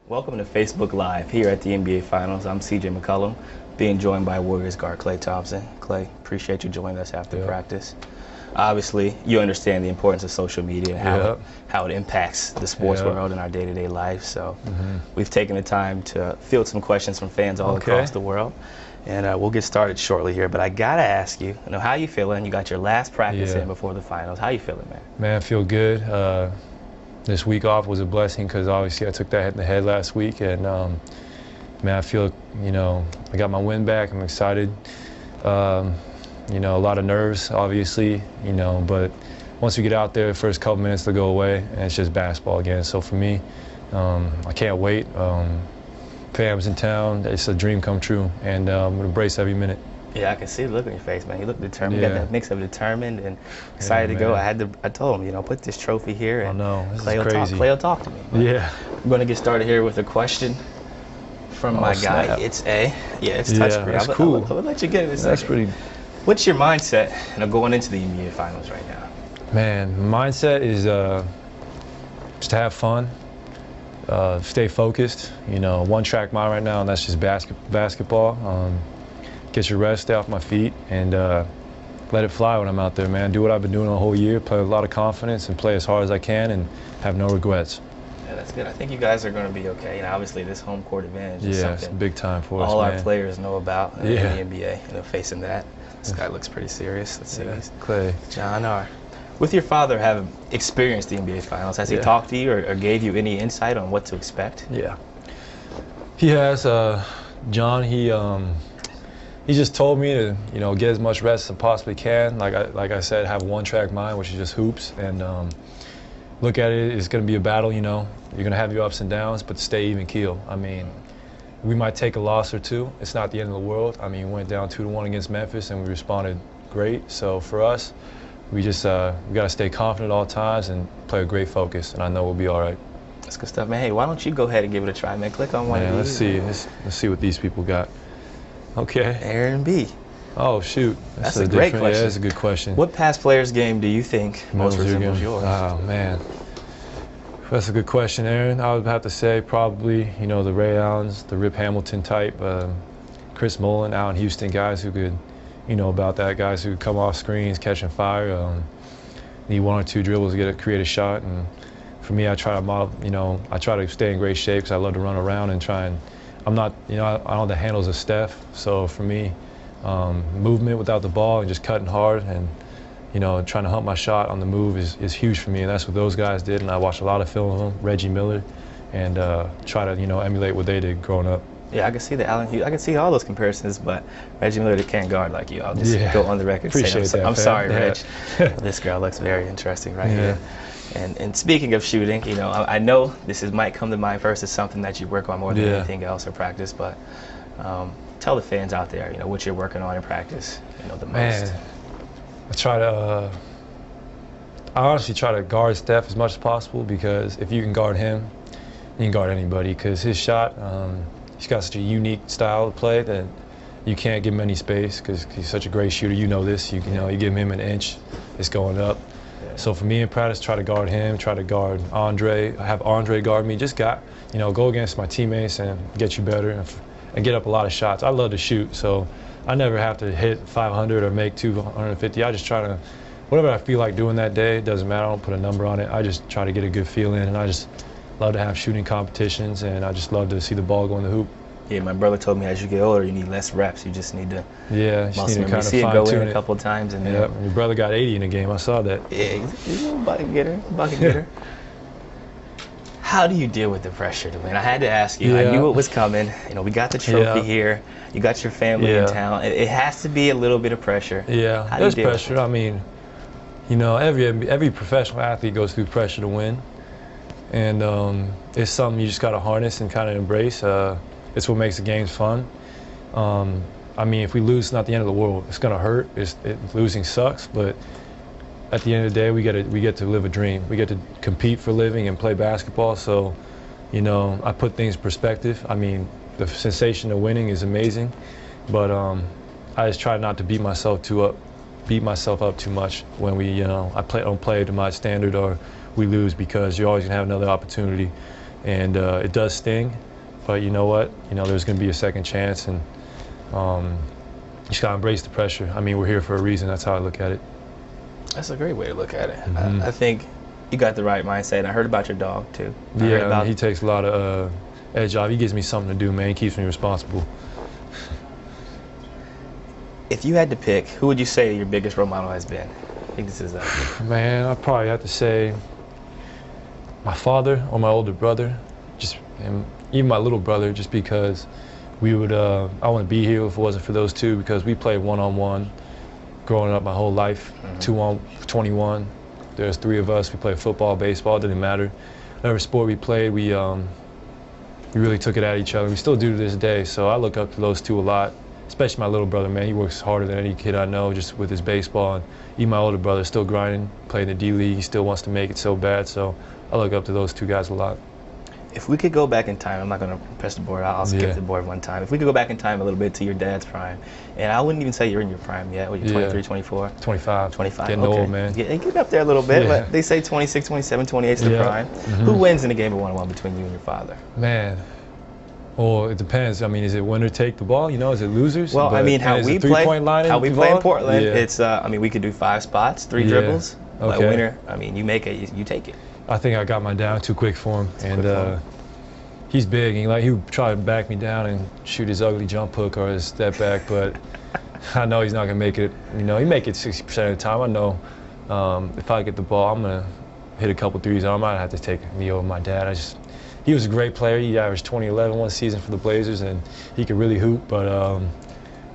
Welcome to Facebook Live here at the NBA Finals. I'm CJ McCollum, being joined by Warriors guard Klay Thompson. Klay, appreciate you joining us after practice. Obviously, you understand the importance of social media, how it impacts the sports world and our day-to-day life. So we've taken the time to field some questions from fans all across the world. And we'll get started shortly here. But I got to ask you, how you feeling? You got your last practice in before the finals. How you feeling, man? Man, I feel good. This week off was a blessing because obviously I took that hit in the head last week. And, man, I feel, I got my win back. I'm excited. A lot of nerves, obviously, but once we get out there, the first couple minutes they'll go away, and it's just basketball again. So for me, I can't wait. Fam's in town. It's a dream come true, and I'm going to brace every minute. Yeah, I can see the look on your face, man. You look determined. You got that mix of determined and excited to go. I told him, put this trophy here. And this Klay is crazy. Klay will talk to me. Yeah. I'm going to get started here with a question from my guy. It's touchscreen. That's cool. I'll let you get it in a second. That's pretty. What's your mindset going into the NBA Finals right now? Man, mindset is just to have fun, stay focused. One-track mind right now, and that's just basketball. Get your rest, stay off my feet, and let it fly when I'm out there, man. Do what I've been doing the whole year, play with a lot of confidence, and play as hard as I can, and have no regrets. Yeah, that's good. I think you guys are going to be okay. Obviously, this home court advantage is something it's big time for us, all man. our players know about in the NBA. Facing that. This guy looks pretty serious. Let's see. Klay. John R. With your father having experienced the NBA Finals, has he talked to you or gave you any insight on what to expect? Yeah. He has. John, he just told me to, get as much rest as I possibly can. Like I said, have a one-track mind, which is just hoops, and look at it. It's going to be a battle. You're going to have your ups and downs, but stay even keel. I mean, we might take a loss or two. It's not the end of the world. I mean, we went down 2-1 against Memphis, and we responded great. So for us, we just we got to stay confident at all times and play a great focus, and I know we'll be all right. That's good stuff, man. Hey, why don't you go ahead and give it a try, man? Click on one of these. Let's see what these people got. Okay. Aaron B. Oh, shoot. That's a great question. Yeah, that's a good question. What past player's game do you think most resembles yours? Oh, man. That's a good question, Aaron. I would have to say probably, the Ray Allens, the Rip Hamilton type, Chris Mullin, Allen Houston, guys who could, about that, guys who come off screens, catching fire, need one or two dribbles to create a shot. And for me, I try to model, I try to stay in great shape because I love to run around and try and, I'm not, I don't have the handles of Steph. So for me, movement without the ball and just cutting hard and, trying to hump my shot on the move is huge for me, and that's what those guys did. And I watched a lot of film of them, Reggie Miller, and try to emulate what they did growing up. Yeah, I can see the Allen Hughes. I can see all those comparisons, but Reggie Miller can't guard like you. I'll just go on the record and say I'm sorry, Reg. This girl looks very interesting right here. And speaking of shooting, I know this might come to mind first as something that you work on more than anything else or practice, but tell the fans out there, what you're working on in practice, the most. Man. I honestly try to guard Steph as much as possible, because if you can guard him, you can guard anybody, because his shot, he's got such a unique style of play that you can't give him any space because he's such a great shooter. You know this. You give him an inch, it's going up. So for me in practice, try to guard him, try to guard Andre, have Andre guard me. Just go against my teammates and get you better and get up a lot of shots. I love to shoot, so I never have to hit 500 or make 250. I just try to, whatever I feel like doing that day, it doesn't matter. I don't put a number on it. I just try to get a good feel in, and I just love to have shooting competitions, and I just love to see the ball go in the hoop. Yeah, my brother told me as you get older, you need less reps. You just need to kind of see it go in a couple of times. And your brother got 80 in a game. I saw that. Yeah, he's a bucket getter. How do you deal with the pressure to win? I had to ask you. I knew it was coming. We got the trophy here. You got your family in town. It has to be a little bit of pressure. Yeah, there's pressure. I mean, every professional athlete goes through pressure to win, and it's something you just got to harness and kind of embrace. It's what makes the games fun. I mean, if we lose, it's not the end of the world. It's gonna hurt. Losing sucks, but at the end of the day, we get to live a dream. We get to compete for a living and play basketball. So, I put things in perspective. I mean, the sensation of winning is amazing, but I just try not to beat myself up too much when I don't play to my standard or we lose, because you're always gonna have another opportunity and it does sting. But you know what? You know, there's going to be a second chance, and you just got to embrace the pressure. I mean, we're here for a reason. That's how I look at it. That's a great way to look at it. I think you got the right mindset. And I heard about your dog too. Yeah, he takes a lot of edge off. He gives me something to do, man. He keeps me responsible. If you had to pick, who would you say your biggest role model has been? I think this is Man, I'd probably have to say my father or my older brother, and even my little brother, just because we would. I wouldn't be here if it wasn't for those two, because we played one-on-one growing up my whole life. 2-on-21. There's 3 of us. We played football, baseball. Didn't matter. Whatever sport we played, we really took it at each other. We still do to this day. So I look up to those two a lot. Especially my little brother, man. He works harder than any kid I know, just with his baseball. And even my older brother, still grinding, playing the D-League. He still wants to make it so bad. So I look up to those two guys a lot. If we could go back in time, I'm not going to press the board. I'll skip the board one time. If we could go back in time a little bit to your dad's prime, and I wouldn't even say you're in your prime yet. What, you're 23, 24? 25. 25. Getting old, man. Yeah, get up there a little bit. But they say 26, 27, 28 is the prime. Who wins in a game of one-on-one between you and your father? Man. Well, it depends. I mean, is it winner take the ball? You know, is it losers? Well, I mean, how we play in Portland, it's, I mean, we could do 5 spots, 3 dribbles. But winner, I mean, you make it, you take it. I think I got mine down too quick for him. And he's big. And he would try to back me down and shoot his ugly jump hook or his step back. But I know he's not going to make it. You know, he make it 60% of the time. I know if I get the ball, I'm going to hit a couple threes. I might have to take me over my dad. He was a great player. He averaged 20-11 one season for the Blazers, and he could really hoop. But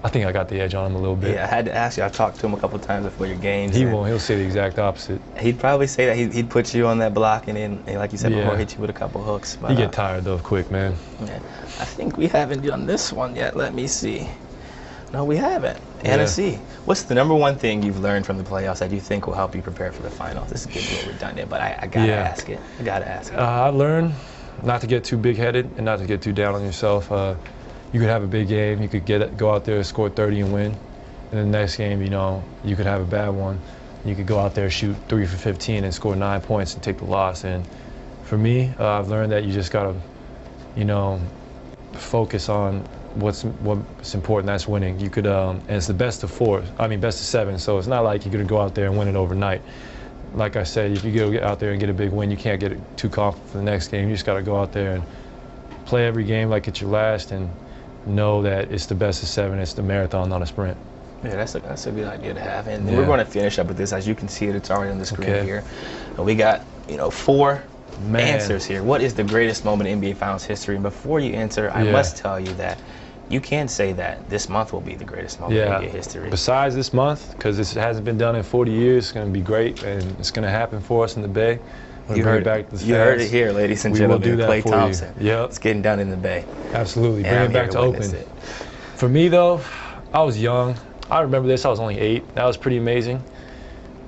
I think I got the edge on him a little bit. Yeah, I had to ask you. I've talked to him a couple of times before your games. He won't. He'll say the exact opposite. He'd probably say that he'd put you on that block and like you said before, hit you with a couple hooks. But, he get tired though quick, man. Yeah, I think we haven't done this one yet. Let me see. No, we haven't. Annecy, what's the #1 thing you've learned from the playoffs that you think will help you prepare for the finals? This is getting a little redundant, but I gotta ask it. I gotta ask it. I learned not to get too big-headed and not to get too down on yourself. You could have a big game, you could go out there, score 30 and win. And the next game, you know, you could have a bad one. You could go out there, shoot 3 for 15 and score 9 points and take the loss. And for me, I've learned that you just gotta, you know, focus on what's important. That's winning. You could, and it's the best of 4. I mean, best of 7. So it's not like you're gonna go out there and win it overnight. Like I said, if you get out there and get a big win, you can't get too confident for the next game. You just got to go out there and play every game like it's your last, and know that it's the best of 7. It's the marathon, not a sprint. Yeah, that's a good idea to have. And we're going to finish up with this. As you can see it, it's already on the screen here. And we got 4 answers here. What is the greatest moment in NBA Finals history? And before you answer, I must tell you that you can say that this month will be the greatest moment in NBA history. Besides this month, because this hasn't been done in 40 years, it's going to be great, and it's going to happen for us in the Bay. You heard it here, ladies and gentlemen. We will do that Klay for Thompson. you. Yep. It's getting done in the Bay. Absolutely. Bring it back to Oakland. For me, though, I was young. I remember this. I was only 8. That was pretty amazing.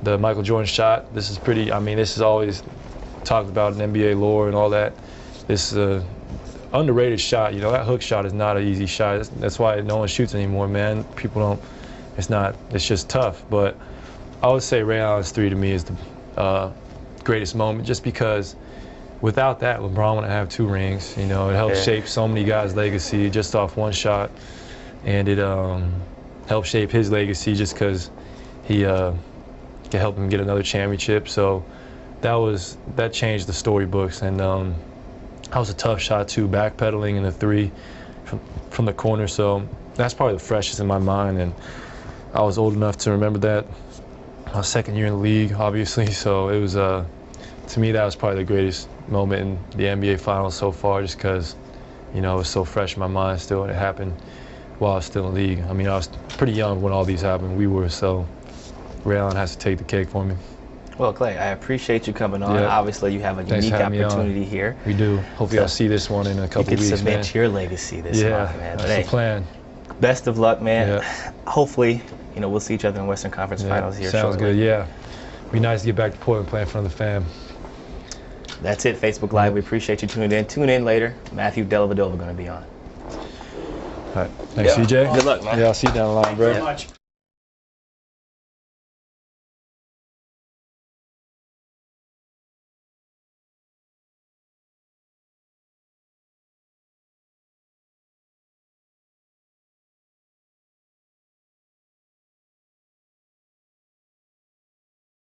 The Michael Jordan shot. This is pretty. I mean, this is always talked about in NBA lore and all that. This is a underrated shot. You know, that hook shot is not an easy shot. That's why no one shoots anymore, man. People don't. It's not. It's just tough. But I would say Ray Allen's 3 to me is the greatest moment, just because without that, LeBron wouldn't have 2 rings. You know, it helped shape so many guys' legacy just off one shot, and it helped shape his legacy just because he could help him get another championship. So that changed the storybooks, and that was a tough shot too, backpedaling in the 3 from the corner. So that's probably the freshest in my mind, and I was old enough to remember that. My 2nd year in the league, obviously, so it was to me that was probably the greatest moment in the NBA Finals so far, just because, you know, it was so fresh in my mind still, and it happened while I was still in the league. I mean, I was pretty young when all these happened. We were, so Ray Allen has to take the cake for me. Well, Klay, I appreciate you coming on. Obviously, you have a unique opportunity here. We do. Hopefully, I'll see this one in a couple weeks, man. You can submit your legacy this month, man. That's the plan. Best of luck, man. Hopefully, you know, we'll see each other in Western Conference Finals here shortly. Sounds good, yeah. Be nice to get back to Portland, play in front of the fam. That's it, Facebook Live. We appreciate you tuning in. Tune in later. Matthew Dellavedova going to be on. All right. Thanks, CJ. Good luck, man. Yeah, I'll see you down the line, bro. Thank you very much.